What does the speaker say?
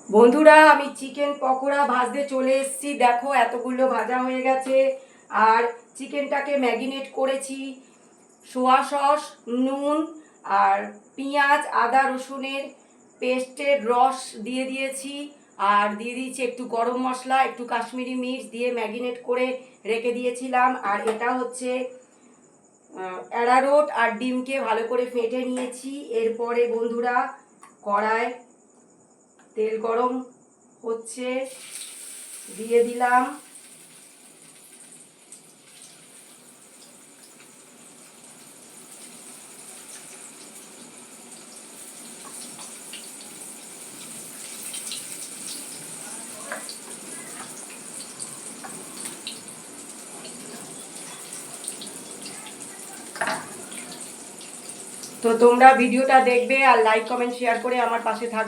বন্ধুরা, আমি চিকেন পকোড়া ভাজতে চলে এসেছি। দেখো এতগুলো ভাজা হয়ে গেছে। আর চিকেনটাকে ম্যারিনেট করেছি সোয়া সস, নুন আর পেঁয়াজ আদা রসুনের পেস্টের রস দিয়ে দিয়েছি। আর দিয়ে দিয়েছি একটু গরম মশলা, একটু কাশ্মীরি মির্চ দিয়ে ম্যারিনেট করে রেখে দিয়েছিলাম। আর এটা হচ্ছে অ্যারারুট আর ডিমকে ভালো করে ফেটে নিয়েছি। এরপরে বন্ধুরা, কড়ায় তেল গরম হচ্ছে, দিয়ে দিলাম তো তোমরা ভিডিওটা দেখবে আর লাইক কমেন্ট শেয়ার করে আমার পাশে থাকবে।